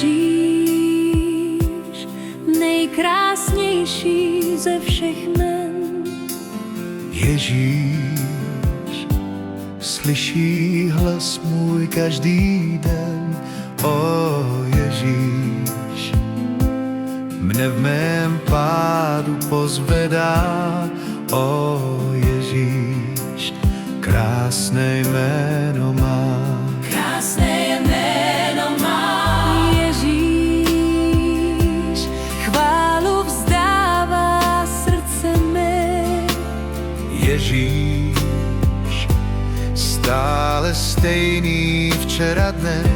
Ježíš, nejkrásnější ze všech jmen. Ježíš, slyší hlas můj každý den. O Ježíš, mne v mém pádu pozvedá. O Ježíš, krásné jméno má. Krásné jméno má. Ježíš, chválu vzdává srdce mé. Ježíš, stále stejný včera dnes.